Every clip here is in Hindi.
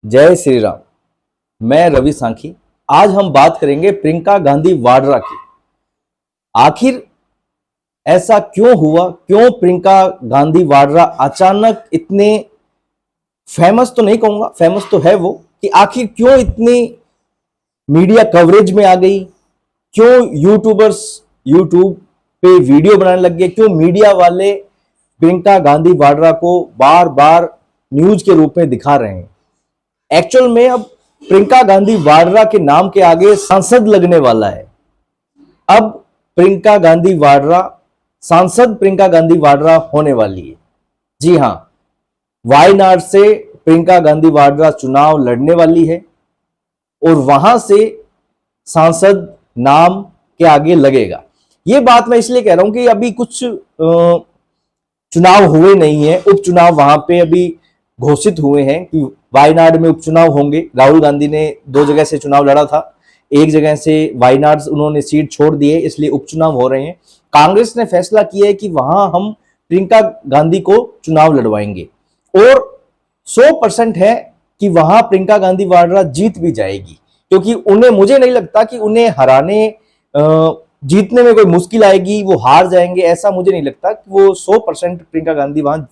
जय श्री राम। मैं रवि सांखी। आज हम बात करेंगे प्रियंका गांधी वाड्रा की। आखिर ऐसा क्यों हुआ, क्यों प्रियंका गांधी वाड्रा अचानक इतने फेमस, तो नहीं कहूंगा, फेमस तो है वो, कि आखिर क्यों इतनी मीडिया कवरेज में आ गई, क्यों यूट्यूबर्स यूट्यूब पे वीडियो बनाने लग गए, क्यों मीडिया वाले प्रियंका गांधी वाड्रा को बार बार न्यूज के रूप में दिखा रहे हैं। एक्चुअल में अब प्रियंका गांधी वाड्रा के नाम के आगे सांसद लगने वाला है। अब प्रियंका गांधी वाड्रा सांसद प्रियंका गांधी वाड्रा होने वाली है। जी हां, वायनाड से प्रियंका गांधी वाड्रा चुनाव लड़ने वाली है और वहां से सांसद नाम के आगे लगेगा। यह बात मैं इसलिए कह रहा हूं कि अभी कुछ चुनाव हुए नहीं है, उपचुनाव वहां पे अभी घोषित हुए हैं कि वायनाड में उपचुनाव होंगे। राहुल गांधी ने 2 जगह से चुनाव लड़ा था, एक जगह से वायनाड उन्होंने सीट छोड़ दी है, इसलिए उपचुनाव हो रहे हैं। कांग्रेस ने फैसला किया है कि वहां हम प्रियंका गांधी को चुनाव लड़वाएंगे और 100% है कि वहां प्रियंका गांधी वाड्रा जीत भी जाएगी, क्योंकि उन्हें, मुझे नहीं लगता कि उन्हें हराने जीतने में कोई मुश्किल आएगी, वो हार जाएंगे, ऐसा मुझे नहीं लगता। कि वो 100% प्रियंका गांधी वहां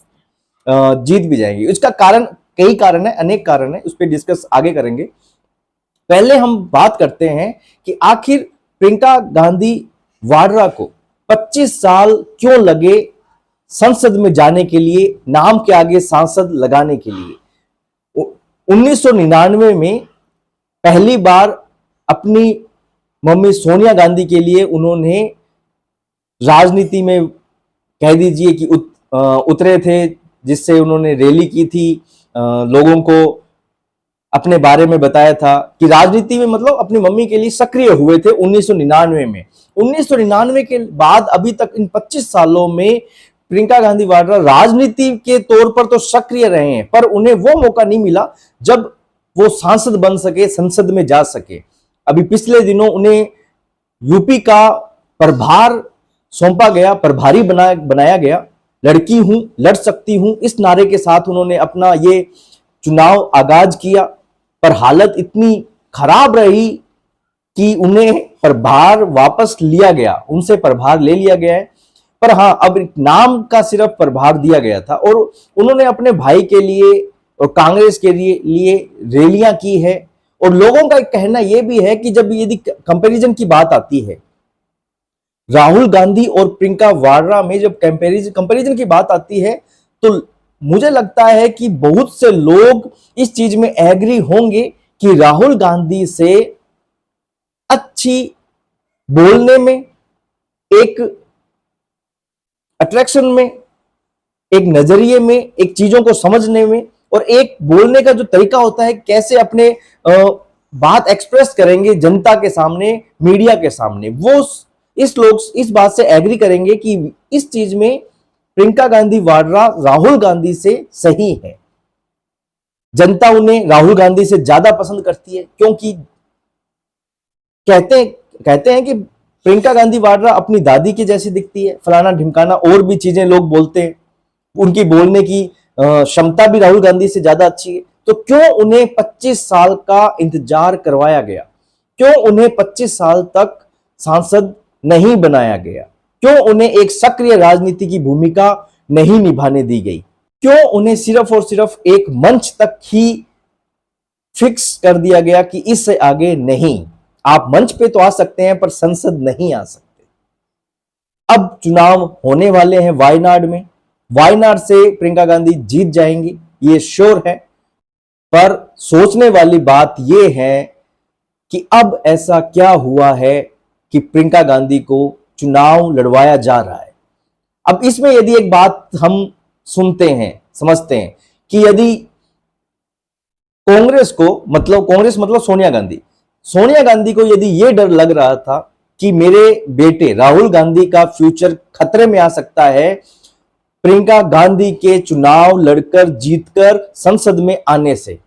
जीत भी जाएंगी। इसका कारण, कई कारण है, अनेक कारण है, उस पर डिस्कस आगे करेंगे। पहले हम बात करते हैं कि आखिर प्रियंका गांधी वाड्रा को 25 साल क्यों लगे संसद में जाने के लिए, नाम के आगे सांसद लगाने के लिए। 1999 में पहली बार अपनी मम्मी सोनिया गांधी के लिए उन्होंने राजनीति में, कह दीजिए कि उतरे थे, जिससे उन्होंने रैली की थी, लोगों को अपने बारे में बताया था कि राजनीति में, मतलब अपनी मम्मी के लिए सक्रिय हुए थे 1999 में। 1999 के बाद अभी तक इन 25 सालों में प्रियंका गांधी वाड्रा राजनीति के तौर पर तो सक्रिय रहे हैं, पर उन्हें वो मौका नहीं मिला जब वो सांसद बन सके, संसद में जा सके। अभी पिछले दिनों उन्हें यूपी का प्रभार सौंपा गया, प्रभारी बनाया गया। लड़की हूं, लड़ सकती हूं, इस नारे के साथ उन्होंने अपना ये चुनाव आगाज किया, पर हालत इतनी खराब रही कि उन्हें प्रभार वापस लिया गया, उनसे प्रभार ले लिया गया है। पर हां, अब नाम का सिर्फ प्रभार दिया गया था और उन्होंने अपने भाई के लिए और कांग्रेस के लिए रैलियां की है। और लोगों का एक कहना यह भी है कि जब यदि कंपैरिजन की बात आती है, राहुल गांधी और प्रियंका वाड्रा में जब कंपैरिजन की बात आती है, तो मुझे लगता है कि बहुत से लोग इस चीज में एग्री होंगे कि राहुल गांधी से अच्छी बोलने में, एक अट्रैक्शन में, एक नजरिए में, एक चीजों को समझने में, और एक बोलने का जो तरीका होता है, कैसे अपने बात एक्सप्रेस करेंगे जनता के सामने, मीडिया के सामने, वो लोग इस बात से एग्री करेंगे कि इस चीज में प्रियंका गांधी वाड्रा राहुल गांधी से सही है। जनता उन्हें राहुल गांधी से ज्यादा पसंद करती है, क्योंकि कहते हैं कि प्रियंका गांधी वाड्रा अपनी दादी की जैसी दिखती है, फलाना ढिमकाना, और भी चीजें लोग बोलते हैं। उनकी बोलने की क्षमता भी राहुल गांधी से ज्यादा अच्छी है। तो क्यों उन्हें 25 साल का इंतजार करवाया गया? क्यों उन्हें 25 साल तक सांसद नहीं बनाया गया? क्यों उन्हें एक सक्रिय राजनीति की भूमिका नहीं निभाने दी गई? क्यों उन्हें सिर्फ और सिर्फ एक मंच तक ही फिक्स कर दिया गया कि इससे आगे नहीं? आप मंच पे तो आ सकते हैं, पर संसद नहीं आ सकते। अब चुनाव होने वाले हैं वायनाड में। वायनाड से प्रियंका गांधी जीत जाएंगी, ये श्योर है। पर सोचने वाली बात यह है कि अब ऐसा क्या हुआ है कि प्रियंका गांधी को चुनाव लड़वाया जा रहा है। अब इसमें यदि एक बात हम सुनते हैं, समझते हैं कि यदि कांग्रेस मतलब सोनिया गांधी को यदि यह डर लग रहा था कि मेरे बेटे राहुल गांधी का फ्यूचर खतरे में आ सकता है प्रियंका गांधी के चुनाव लड़कर जीतकर संसद में आने से,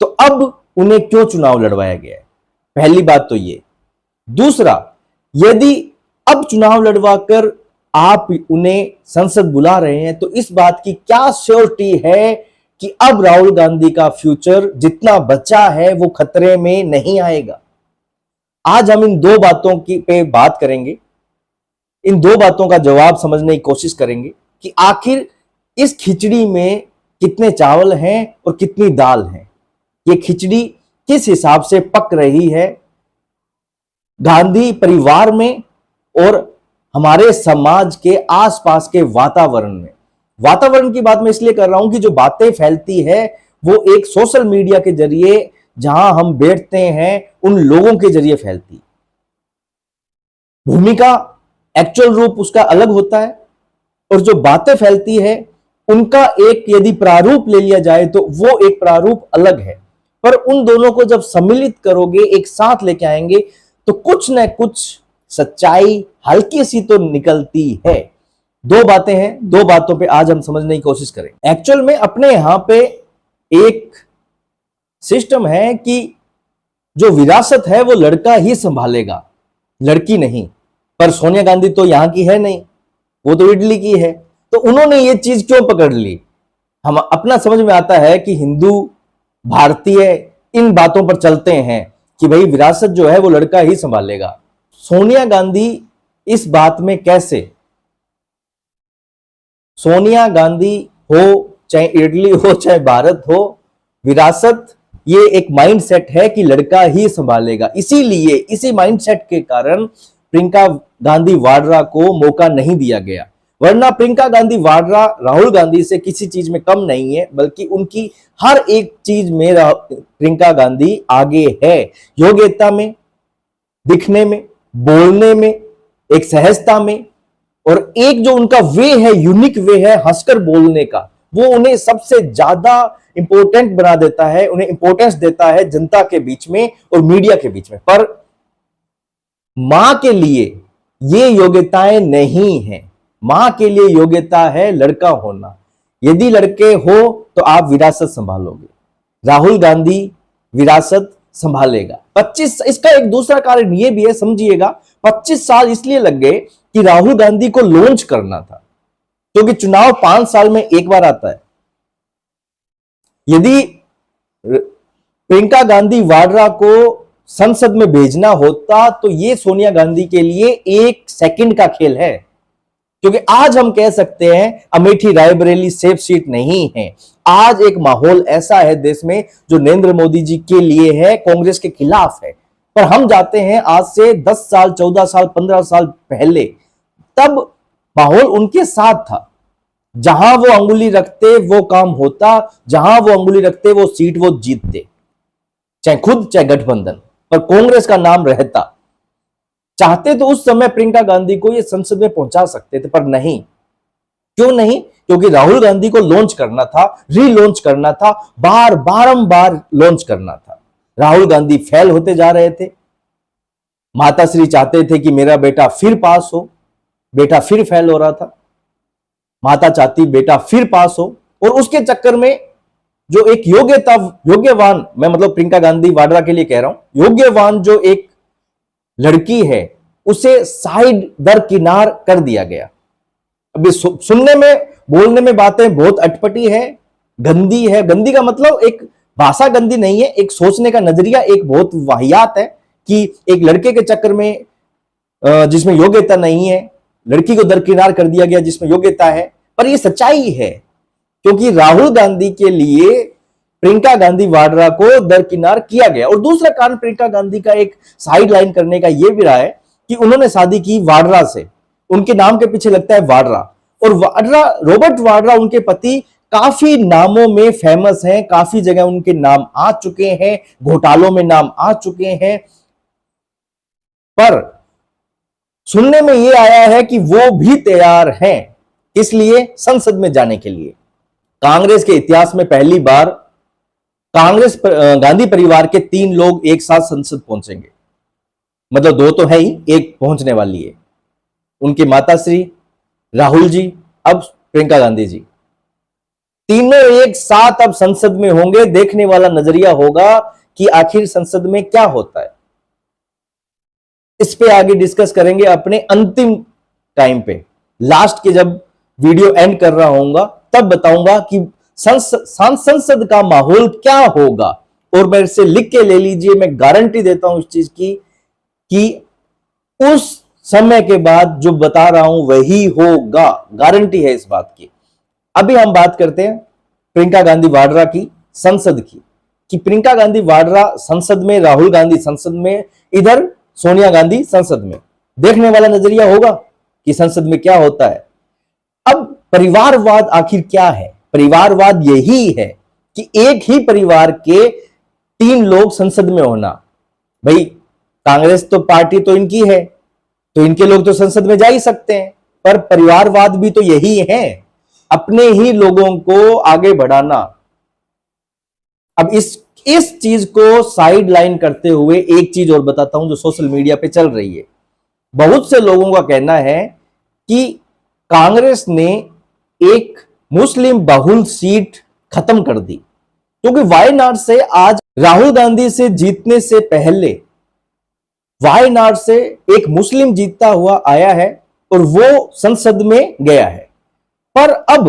तो अब उन्हें क्यों चुनाव लड़वाया गया है? पहली बात तो ये। दूसरा, यदि अब चुनाव लड़वाकर आप उन्हें संसद बुला रहे हैं, तो इस बात की क्या श्योरिटी है कि अब राहुल गांधी का फ्यूचर जितना बचा है वो खतरे में नहीं आएगा। आज हम इन दो बातों की पे बात करेंगे, इन दो बातों का जवाब समझने की कोशिश करेंगे कि आखिर इस खिचड़ी में कितने चावल हैं और कितनी दाल है। ये खिचड़ी किस हिसाब से पक रही है गांधी परिवार में और हमारे समाज के आसपास के वातावरण में। वातावरण की बात मैं इसलिए कर रहा हूं कि जो बातें फैलती है वो एक सोशल मीडिया के जरिए, जहां हम बैठते हैं उन लोगों के जरिए फैलती। भूमिका, एक्चुअल रूप उसका अलग होता है और जो बातें फैलती है उनका एक यदि प्रारूप ले लिया जाए तो वो एक प्रारूप अलग है। पर उन दोनों को जब सम्मिलित करोगे, एक साथ लेके आएंगे, तो कुछ न कुछ सच्चाई हल्की सी तो निकलती है। दो बातें हैं, दो बातों पे आज हम समझने की कोशिश करेंगे। एक्चुअल में अपने यहां पे एक सिस्टम है कि जो विरासत है वो लड़का ही संभालेगा, लड़की नहीं। पर सोनिया गांधी तो यहां की है नहीं, वो तो इटली की है। तो उन्होंने ये चीज क्यों पकड़ ली? हम अपना समझ में आता है कि हिंदू भारतीय इन बातों पर चलते हैं कि भाई विरासत जो है वो लड़का ही संभालेगा। सोनिया गांधी इस बात में कैसे? सोनिया गांधी हो चाहे इटली हो चाहे भारत हो, विरासत ये एक माइंडसेट है कि लड़का ही संभालेगा। इसीलिए इसी माइंडसेट के कारण प्रियंका गांधी वाड्रा को मौका नहीं दिया गया। वरना प्रियंका गांधी वाड्रा राहुल गांधी से किसी चीज में कम नहीं है, बल्कि उनकी हर एक चीज में प्रियंका गांधी आगे है। योग्यता में, दिखने में, बोलने में, एक सहजता में, और एक जो उनका वे है, यूनिक वे है हंसकर बोलने का, वो उन्हें सबसे ज्यादा इंपॉर्टेंट बना देता है, उन्हें इंपॉर्टेंस देता है जनता के बीच में और मीडिया के बीच में। पर मां के लिए ये योग्यताएं नहीं है। मां के लिए योग्यता है लड़का होना। यदि लड़के हो तो आप विरासत संभालोगे। राहुल गांधी विरासत संभालेगा। 25, इसका एक दूसरा कारण यह भी है, समझिएगा, 25 साल इसलिए लग गए कि राहुल गांधी को लॉन्च करना था, क्योंकि चुनाव 5 साल में एक बार आता है। यदि प्रियंका गांधी वाड्रा को संसद में भेजना होता तो यह सोनिया गांधी के लिए 1 सेकंड का खेल है, क्योंकि आज हम कह सकते हैं अमेठी रायबरेली सेफ सीट नहीं है। आज एक माहौल ऐसा है देश में जो नरेंद्र मोदी जी के लिए है, कांग्रेस के खिलाफ है। पर हम जाते हैं आज से 10 साल, 14 साल, 15 साल पहले, तब माहौल उनके साथ था। जहां वो अंगुली रखते वो काम होता, जहां वो अंगुली रखते वो सीट वो जीतते, चाहे खुद चाहे गठबंधन, पर कांग्रेस का नाम रहता। चाहते तो उस समय प्रियंका गांधी को ये संसद में पहुंचा सकते थे, पर नहीं। क्यों नहीं? क्योंकि राहुल गांधी को लॉन्च करना था, रीलॉन्च करना था, बारंबार लॉन्च करना था। राहुल गांधी फेल होते जा रहे थे। माताश्री चाहते थे कि मेरा बेटा फिर पास हो, बेटा फिर फेल हो रहा था। माता चाहती बेटा फिर पास हो, और उसके चक्कर में जो एक योग्यवान, मैं मतलब प्रियंका गांधी वाड्रा के लिए कह रहा हूं, योग्यवान जो एक लड़की है उसे साइड दरकिनार कर दिया गया। अभी सुनने में, बोलने में बातें बहुत अटपटी है, गंदी है। गंदी का मतलब एक भाषा गंदी नहीं है, एक सोचने का नजरिया एक बहुत वाहियात है कि एक लड़के के चक्कर में जिसमें योग्यता नहीं है, लड़की को दरकिनार कर दिया गया जिसमें योग्यता है। पर यह सच्चाई है, क्योंकि राहुल गांधी के लिए प्रियंका गांधी वाड्रा को दरकिनार किया गया। और दूसरा कारण प्रियंका गांधी का एक साइड लाइन करने का यह भी रहा है कि उन्होंने शादी की वाड्रा से, उनके नाम के पीछे लगता है वाड्रा, और वाड्रा, रॉबर्ट वाड्रा उनके पति काफी नामों में फेमस हैं, काफी जगह उनके नाम आ चुके हैं, घोटालों में नाम आ चुके हैं। पर सुनने में यह आया है कि वो भी तैयार हैं, इसलिए संसद में जाने के लिए। कांग्रेस के इतिहास में पहली बार कांग्रेस गांधी परिवार के 3 लोग एक साथ संसद पहुंचेंगे। मतलब 2 तो है ही, एक पहुंचने वाली है। उनकी माताश्री, राहुल जी, अब प्रियंका गांधी जी, तीनों एक साथ अब संसद में होंगे। देखने वाला नजरिया होगा कि आखिर संसद में क्या होता है। इस पे आगे डिस्कस करेंगे अपने अंतिम टाइम पे, लास्ट के जब वीडियो एंड कर रहा होऊंगा तब बताऊंगा कि संसद का माहौल क्या होगा। और मेरे से लिख के ले लीजिए, मैं गारंटी देता हूं इस चीज की कि उस समय के बाद जो बता रहा हूं वही होगा, गारंटी है इस बात की। अभी हम बात करते हैं प्रियंका गांधी वाड्रा की, संसद की, कि प्रियंका गांधी वाड्रा संसद में, राहुल गांधी संसद में, इधर सोनिया गांधी संसद में। देखने वाला नजरिया होगा कि संसद में क्या होता है। अब परिवारवाद आखिर क्या है? परिवारवाद यही है कि एक ही परिवार के 3 लोग संसद में होना। भाई कांग्रेस तो पार्टी तो इनकी है, तो इनके लोग तो संसद में जा ही सकते हैं, पर परिवारवाद भी तो यही है, अपने ही लोगों को आगे बढ़ाना। अब इस चीज को साइड लाइन करते हुए एक चीज और बताता हूं जो सोशल मीडिया पे चल रही है। बहुत से लोगों का कहना है कि कांग्रेस ने एक मुस्लिम बहुल सीट खत्म कर दी, क्योंकि वायनाड से आज राहुल गांधी से जीतने से पहले वायनाड से एक मुस्लिम जीतता हुआ आया है और वो संसद में गया है। पर अब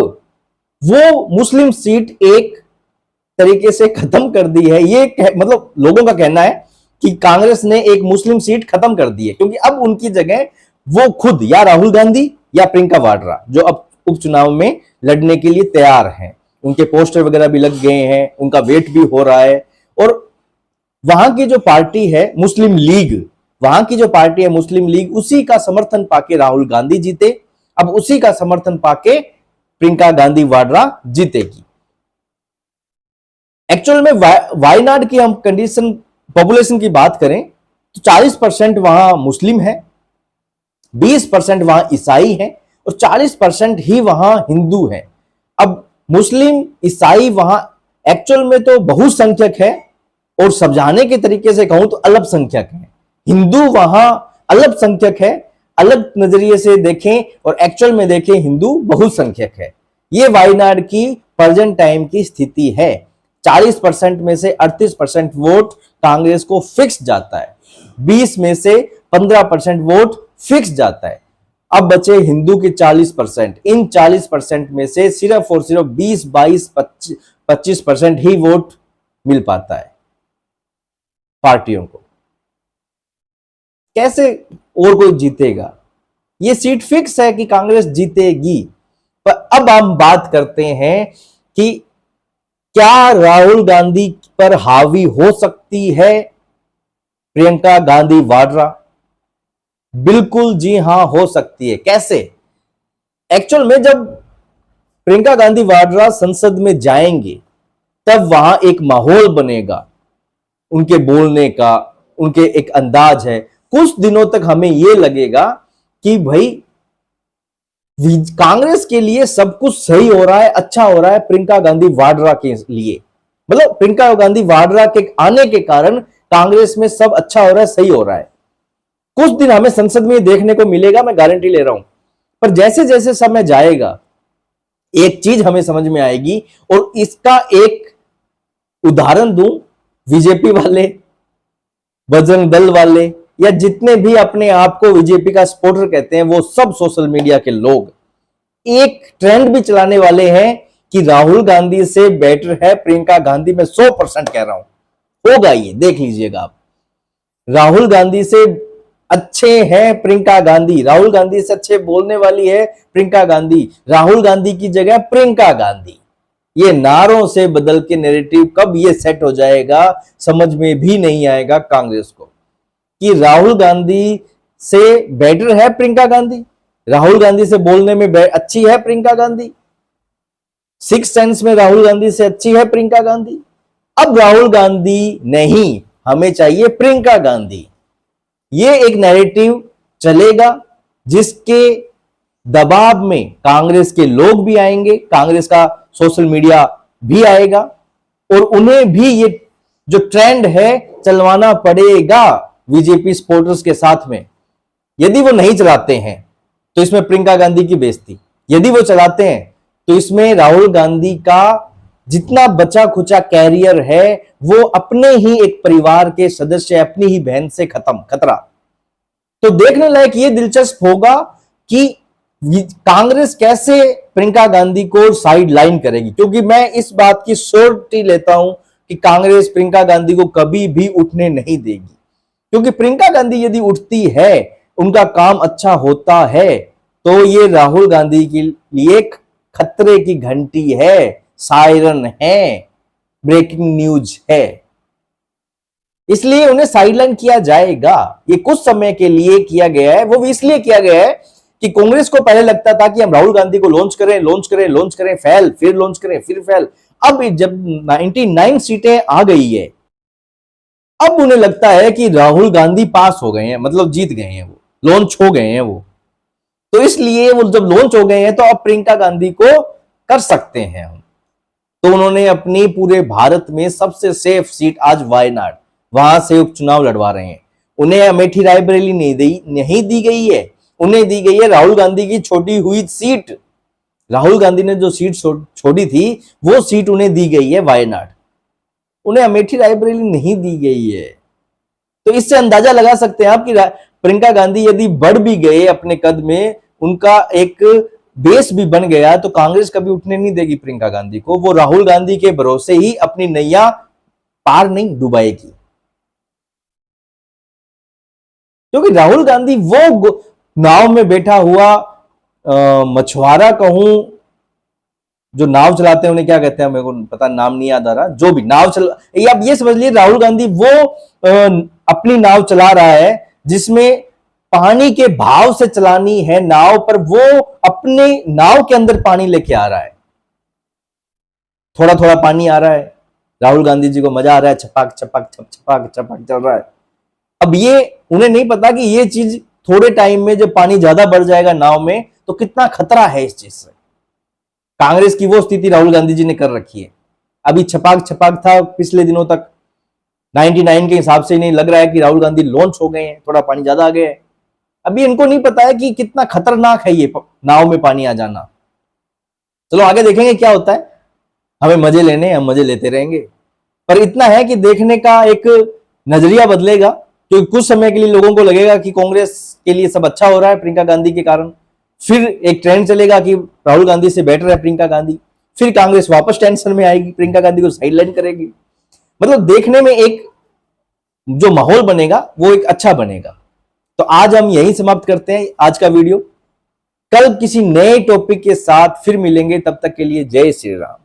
वो मुस्लिम सीट एक तरीके से खत्म कर दी है। ये मतलब लोगों का कहना है कि कांग्रेस ने एक मुस्लिम सीट खत्म कर दी है, क्योंकि अब उनकी जगह वो खुद या राहुल गांधी या प्रियंका वाड्रा, जो अब उपचुनाव में लड़ने के लिए तैयार हैं, उनके पोस्टर वगैरह भी लग गए हैं, उनका वेट भी हो रहा है। और वहां की जो पार्टी है मुस्लिम लीग, वहां की जो पार्टी है मुस्लिम लीग, उसी का समर्थन पाके राहुल गांधी जीते, अब उसी का समर्थन पाके प्रियंका गांधी वाड्रा जीतेगी। एक्चुअल में वायनाड की हम कंडीशन, पॉपुलेशन की बात करें तो 40% वहां मुस्लिम है, 20% वहां ईसाई है और 40% ही वहां हिंदू है। अब मुस्लिम ईसाई वहां एक्चुअल में तो बहुसंख्यक है और समझाने के तरीके से कहूं तो अल्पसंख्यक है। हिंदू वहां अल्पसंख्यक है, अलग नजरिए से देखें और एक्चुअल में देखें हिंदू बहुसंख्यक है। यह वायनाड की प्रेजेंट टाइम की स्थिति है। 40% में से 38% वोट कांग्रेस को फिक्स जाता है, 20 में से 15% वोट फिक्स जाता है। अब बचे हिंदू के 40%। इन 40% में से सिर्फ और सिर्फ 20, 22, 25% ही वोट मिल पाता है पार्टियों को। कैसे और कोई जीतेगा? ये सीट फिक्स है कि कांग्रेस जीतेगी। पर अब हम बात करते हैं कि क्या राहुल गांधी पर हावी हो सकती है प्रियंका गांधी वाड्रा? बिल्कुल जी हां, हो सकती है। कैसे? एक्चुअल में जब प्रियंका गांधी वाड्रा संसद में जाएंगे तब वहां एक माहौल बनेगा, उनके बोलने का, उनके एक अंदाज है। कुछ दिनों तक हमें यह लगेगा कि भाई कांग्रेस के लिए सब कुछ सही हो रहा है, अच्छा हो रहा है प्रियंका गांधी वाड्रा के लिए। मतलब प्रियंका गांधी वाड्रा के आने के कारण कांग्रेस में सब अच्छा हो रहा है, सही हो रहा है। कुछ दिन हमें संसद में देखने को मिलेगा, मैं गारंटी ले रहा हूं। पर जैसे जैसे समय जाएगा एक चीज हमें समझ में आएगी, और इसका एक उदाहरण दूं, बीजेपी वाले, बजरंग दल वाले, या जितने भी अपने आप को बीजेपी का सपोर्टर कहते हैं, वो सब सोशल मीडिया के लोग एक ट्रेंड भी चलाने वाले हैं कि राहुल गांधी से बेटर है प्रियंका गांधी। मैं 100% कह रहा हूं, होगा ये, देख लीजिएगा आप। राहुल गांधी से अच्छे हैं प्रियंका गांधी, राहुल गांधी से अच्छे बोलने वाली है प्रियंका गांधी, राहुल गांधी की जगह प्रियंका गांधी। ये नारों से बदल के नैरेटिव कब ये सेट हो जाएगा समझ में भी नहीं आएगा कांग्रेस को, कि राहुल गांधी से बेटर है प्रियंका गांधी, राहुल गांधी से बोलने में अच्छी है प्रियंका गांधी, सिक्स सेंस में राहुल गांधी से अच्छी है प्रियंका गांधी। अब राहुल गांधी नहीं, हमें चाहिए प्रियंका गांधी। ये एक नैरेटिव चलेगा जिसके दबाव में कांग्रेस के लोग भी आएंगे, कांग्रेस का सोशल मीडिया भी आएगा, और उन्हें भी ये जो ट्रेंड है चलवाना पड़ेगा बीजेपी सपोर्टर्स के साथ में। यदि वो नहीं चलाते हैं तो इसमें प्रियंका गांधी की बेइज्जती, यदि वो चलाते हैं तो इसमें राहुल गांधी का जितना बचा खुचा कैरियर है वो अपने ही एक परिवार के सदस्य, अपनी ही बहन से खत्म, खतरा। तो देखने लायक ये दिलचस्प होगा कि कांग्रेस कैसे प्रियंका गांधी को साइड लाइन करेगी, क्योंकि मैं इस बात की श्योरिटी लेता हूं कि कांग्रेस प्रियंका गांधी को कभी भी उठने नहीं देगी, क्योंकि प्रियंका गांधी यदि उठती है, उनका काम अच्छा होता है, तो ये राहुल गांधी के लिए खतरे की घंटी है, सायरन है, ब्रेकिंग न्यूज है। इसलिए उन्हें साइडलाइन किया जाएगा। ये कुछ समय के लिए किया गया है, वो भी इसलिए किया गया है कि कांग्रेस को पहले लगता था कि हम राहुल गांधी को लॉन्च करें, फेल, फिर लॉन्च करें, फिर फेल। अब जब 99 सीटें आ गई है, अब उन्हें लगता है कि राहुल गांधी पास हो गए हैं, मतलब जीत गए हैं, वो लॉन्च हो गए हैं वो। तो इसलिए वो जब लॉन्च हो गए हैं तो अब प्रियंका गांधी को कर सकते हैं हम। तो उन्होंने अपनी पूरे भारत में सबसे सेफ सीट आज वायनाड, वहां से उपचुनाव लड़वा रहे हैं। उन्हें अमेठी रायबरेली नहीं दी गई है, उन्हें दी गई है राहुल गांधी की छोटी हुई सीट। राहुल गांधी ने जो सीट छोड़ी थी, वो सीट उन्हें दी गई है वायनाड, उन्हें अमेठी रायबरेली नहीं दी गई है। तो इससे अंदाजा लगा सकते हैं आप कि प्रियंका गांधी यदि बढ़ भी गए अपने कद में, उनका एक बेस भी बन गया, तो कांग्रेस कभी उठने नहीं देगी प्रियंका गांधी को। वो राहुल गांधी के भरोसे ही अपनी नैया पार नहीं डुबाएगी, क्योंकि राहुल गांधी वो नाव में बैठा हुआ मछुआरा कहूं, जो नाव चलाते हैं उन्हें क्या कहते हैं, मेरे को पता नाम नहीं याद आ रहा, जो भी नाव चला, आप ये समझ लिए राहुल गांधी वो अपनी नाव चला रहा है जिसमें पानी के भाव से चलानी है नाव, पर वो अपने नाव के अंदर पानी लेके आ रहा है। थोड़ा थोड़ा पानी आ रहा है, राहुल गांधी जी को मजा आ रहा है, छपाक छपाक छप छपाक छपाक चल रहा है। अब ये उन्हें नहीं पता कि ये चीज थोड़े टाइम में जब पानी ज्यादा बढ़ जाएगा नाव में, तो कितना खतरा है इस चीज से। कांग्रेस की वो स्थिति राहुल गांधी जी ने कर रखी है। अभी छपाक छपाक था पिछले दिनों तक, 99 के हिसाब से नहीं लग रहा है कि राहुल गांधी लॉन्च हो गए हैं, थोड़ा पानी ज्यादा आ गया है। अभी इनको नहीं पता है कि कितना खतरनाक है ये नाव में पानी आ जाना। चलो आगे देखेंगे क्या होता है, हमें मजे लेने, हम मजे लेते रहेंगे। पर इतना है कि देखने का एक नजरिया बदलेगा, क्योंकि कुछ समय के लिए लोगों को लगेगा कि कांग्रेस के लिए सब अच्छा हो रहा है प्रियंका गांधी के कारण। फिर एक ट्रेंड चलेगा कि राहुल गांधी से बेटर है प्रियंका गांधी, फिर कांग्रेस वापस टेंशन में आएगी, प्रियंका गांधी को साइडलाइन करेगी। मतलब देखने में एक जो माहौल बनेगा वो एक अच्छा बनेगा। तो आज हम यहीं समाप्त करते हैं आज का वीडियो। कल किसी नए टॉपिक के साथ फिर मिलेंगे, तब तक के लिए जय श्री राम।